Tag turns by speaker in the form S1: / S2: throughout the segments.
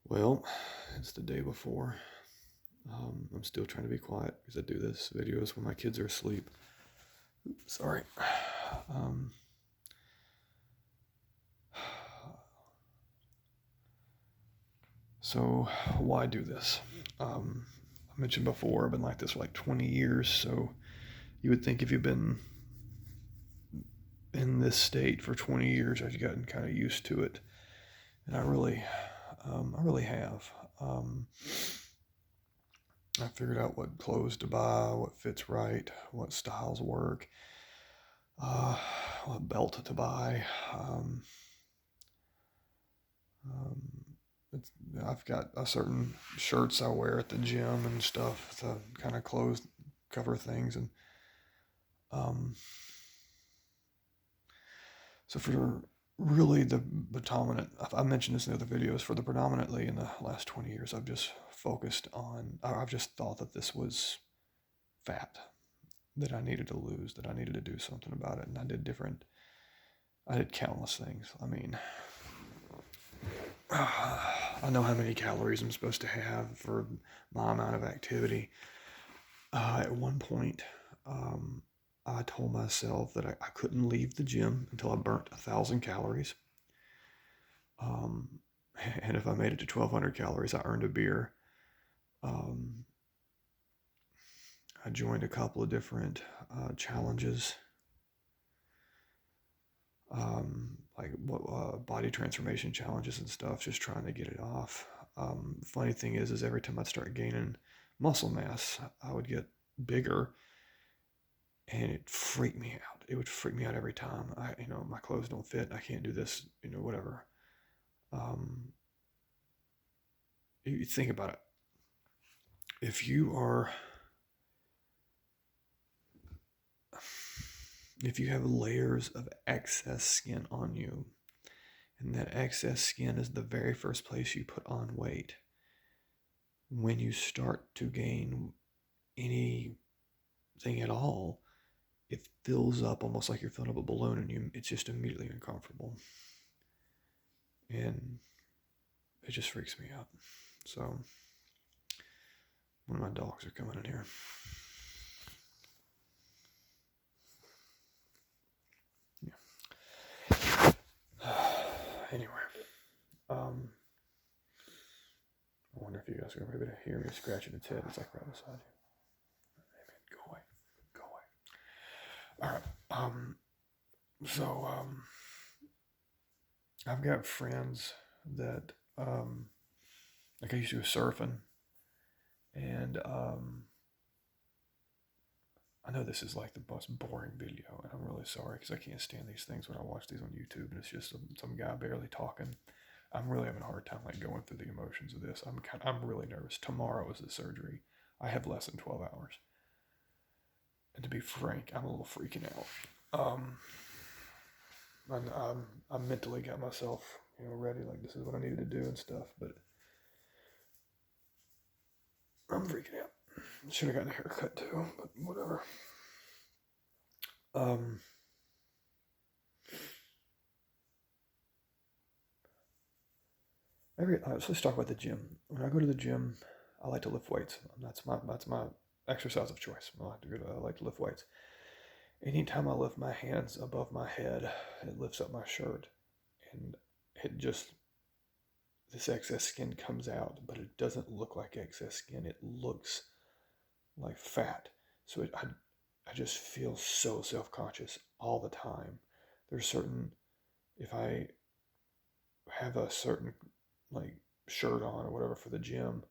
S1: Well, it's the day before. I'm still trying to be quiet because I do this videos when my kids are asleep. Sorry. Um, so why do this? I mentioned before, I've been like this for like 20 years. So you would think if you've been in this state for 20 years, I've gotten kind of used to it, and I really have. Um, I figured out what clothes to buy, what fits right, what styles work, uh, what belt to buy. Um, um, it's, I've got a certain shirts I wear at the gym and stuff to kind of close cover things, and um, so for really the predominant, I've mentioned this in other videos. For the predominantly in the last 20 years, I've just focused on. I've just thought that this was fat that I needed to lose, that I needed to do something about it, and I did countless things. I mean, I know how many calories I'm supposed to have for my amount of activity. At one point, um, I told myself that I couldn't leave the gym until I burnt 1,000 calories. Um, and if I made it to 1,200 calories, I earned a beer. Um, I joined a couple of different challenges, like body transformation challenges and stuff, just trying to get it off. Funny thing is every time I'd start gaining muscle mass, I would get bigger, and it freaked me out. It would freak me out every time. My clothes don't fit. I can't do this. Whatever. Um, you think about it. If you are, if you have layers of excess skin on you, and that excess skin is the very first place you put on weight, when you start to gain anything at all, it fills up almost like you're filling up a balloon, and it's just immediately uncomfortable. And it just freaks me out. So one of my dogs are coming in here. Yeah. Anyway, um, I wonder if you guys are going to be able to hear me scratching its head. It's like right beside you. Hey, go away. Go away. All right. So I've got friends that, like I used to go surfing, and I know this is like the most boring video, and I'm really sorry because I can't stand these things when I watch these on YouTube, and it's just some guy barely talking. I'm really having a hard time like going through the emotions of this. I'm really nervous. Tomorrow is the surgery. I have less than 12 hours, and to be frank, I'm a little freaking out. I mentally got myself ready, like this is what I needed to do and stuff, but I'm freaking out. Should have gotten a haircut too, but whatever. Um, so let's talk about the gym. When I go to the gym, I like to lift weights. That's my exercise of choice. I like to lift weights. Anytime I lift my hands above my head, it lifts up my shirt, and it just this excess skin comes out, but it doesn't look like excess skin. It looks like fat. So I just feel so self-conscious all the time. There's certain, if I have a certain like shirt on or whatever for the gym,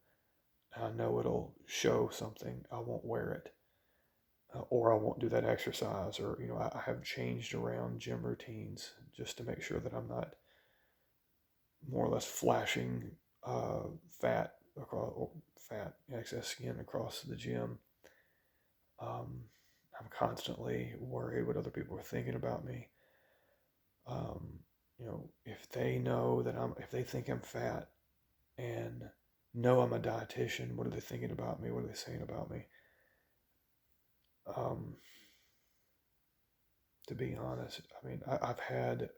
S1: I know it'll show something, I won't wear it. Or I won't do that exercise, or I have changed around gym routines just to make sure that I'm not more or less flashing fat across, or fat excess skin across the gym. Um, I'm constantly worried what other people are thinking about me. Um, if they know that if they think I'm fat and know I'm a dietitian, what are they thinking about me? What are they saying about me? Um, to be honest, I mean, I've had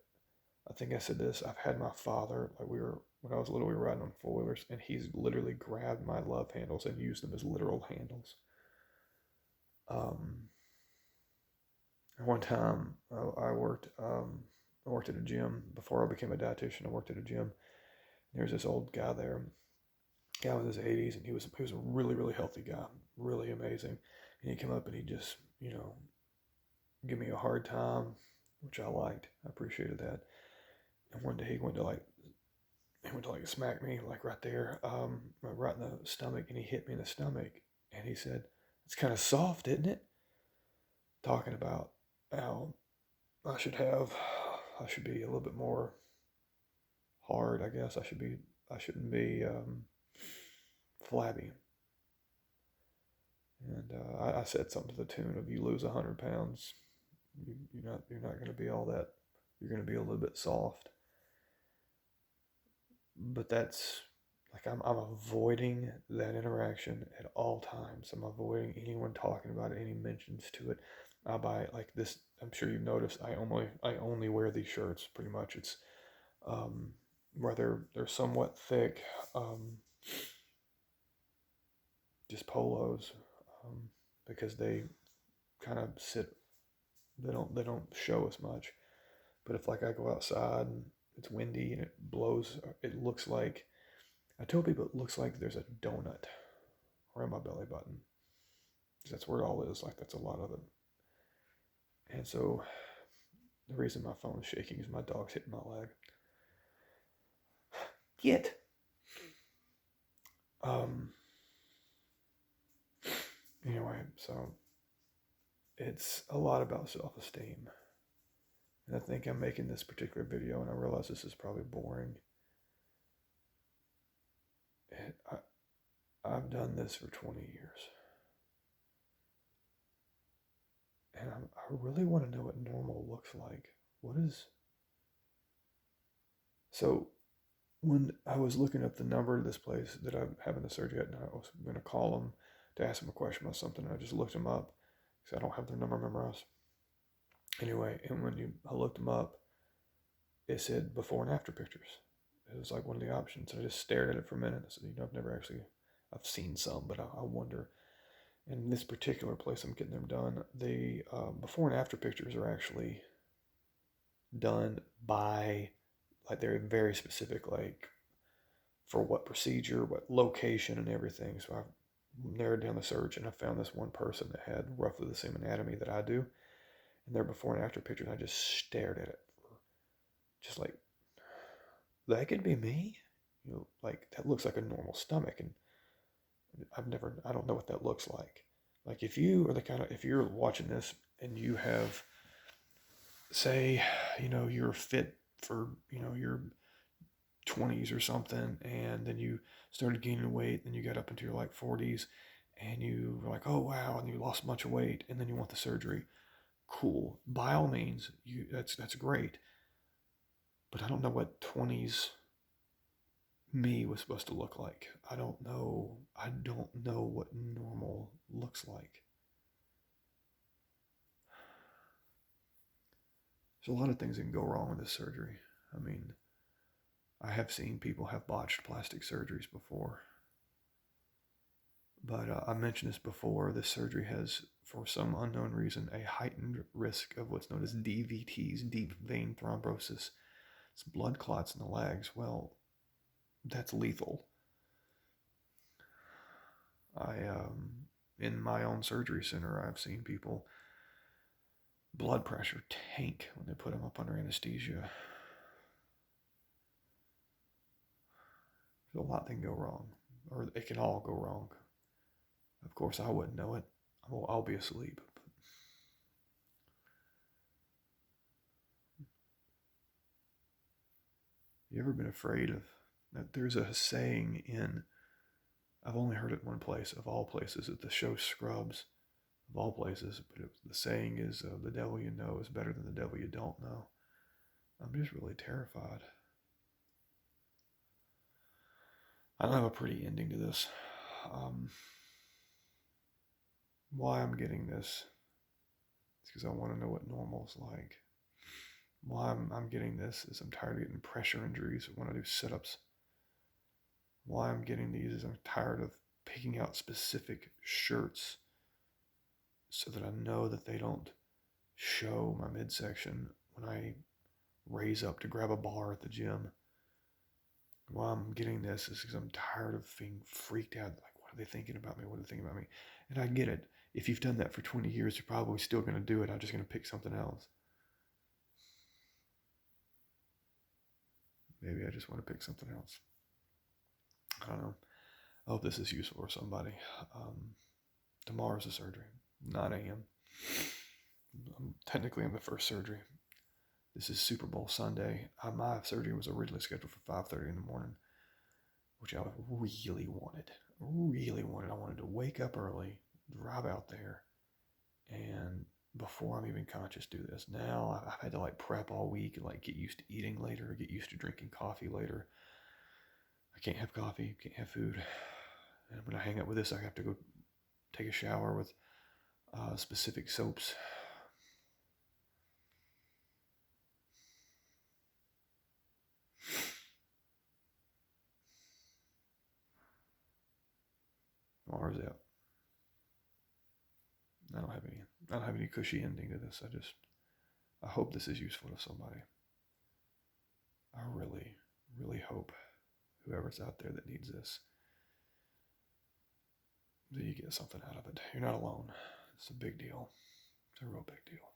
S1: I think I said this. I've had my father, like when I was little, we were riding on four-wheelers, and he's literally grabbed my love handles and used them as literal handles. Um, One time I worked at a gym before I became a dietitian. I worked at a gym. There's this old guy there, guy in his 80s, and he was a really really healthy guy, really amazing. And he came up and he just give me a hard time, which I liked. I appreciated that. And one day he went to like smack me like right there, right in the stomach, and he hit me in the stomach, and he said, "It's kind of soft, isn't it?" Talking about how I should have, I should be a little bit more hard. I guess I shouldn't be flabby. And I said something to the tune of, "You lose 100 pounds, you're not going to be all that. You're going to be a little bit soft." But that's like I'm avoiding that interaction at all times. I'm avoiding anyone talking about it, any mentions to it. I buy like this. I'm sure you've noticed. I only wear these shirts pretty much. It's where they're somewhat thick, just polos, because they kind of sit. They don't show as much. But if like I go outside and it's windy and it blows, it looks like, I tell people it looks like there's a donut around my belly button. Because that's where it all is. Like that's a lot of it. And so the reason my phone is shaking is my dog's hitting my leg. Get. Um. Anyway, so it's a lot about self-esteem. And I think I'm making this particular video, and I realize this is probably boring. I've done this for 20 years. And I really want to know what normal looks like. So when I was looking up the number of this place that I'm having the surgery at, and I was going to call them to ask them a question about something, and I just looked them up because I don't have their number memorized. Anyway, and I looked them up, it said before and after pictures. It was like one of the options. I just stared at it for a minute. I said, I've seen some, but I wonder. In this particular place I'm getting them done, the before and after pictures are actually done by, like they're very specific, like for what procedure, what location, and everything. So I've narrowed down the search, and I found this one person that had roughly the same anatomy that I do, and their before and after pictures. I just stared at it, just like, that could be me. Like that looks like a normal stomach, and I don't know what that looks like. Like if you're watching this and you have, say, you're fit for, your 20s or something, and then you started gaining weight, then you got up into your like 40s, and you were like, oh wow, and you lost a bunch of weight, and then you want the surgery. Cool, by all means, that's great. But I don't know what 20s me was supposed to look like. I don't know what normal looks like. There's a lot of things that can go wrong with this surgery. I mean, I have seen people have botched plastic surgeries before. But I mentioned this before. This surgery has, for some unknown reason, a heightened risk of what's known as DVTs, deep vein thrombosis. It's blood clots in the legs. Well, that's lethal. In my own surgery center, I've seen people blood pressure tank when they put them up under anesthesia. There's a lot that can go wrong, or it can all go wrong. Of course, I wouldn't know it. I'll be asleep. You ever been afraid of that? There's a saying I've only heard it one place, of all places, at the show Scrubs, of all places, but the saying is, the devil you know is better than the devil you don't know. I'm just really terrified. I don't have a pretty ending to this. Why I'm getting this is because I want to know what normal's like. why I'm getting this is I'm tired of getting pressure injuries when I do sit-ups. Why I'm getting these is I'm tired of picking out specific shirts so that I know that they don't show my midsection when I raise up to grab a bar at the gym. Why I'm getting this is because I'm tired of being freaked out. Like, what are they thinking about me? What are they thinking about me? And I get it. If you've done that for 20 years, you're probably still going to do it. I'm just going to pick something else. Maybe I just want to pick something else. I don't know. I hope this is useful for somebody. Tomorrow's the surgery, 9 a.m. I'm technically in the first surgery. This is Super Bowl Sunday. My surgery was originally scheduled for 5:30 in the morning, which I really wanted. Really wanted. I wanted to wake up early, drive out there, and before I'm even conscious, do this. Now I've had to like prep all week and like get used to eating later, get used to drinking coffee later. I can't have coffee, can't have food. And when I hang out with this, I have to go take a shower with specific soaps. Or is it? I don't have any cushy ending to this. I hope this is useful to somebody. I really, really hope whoever's out there that needs this, that you get something out of it. You're not alone. It's a big deal. It's a real big deal.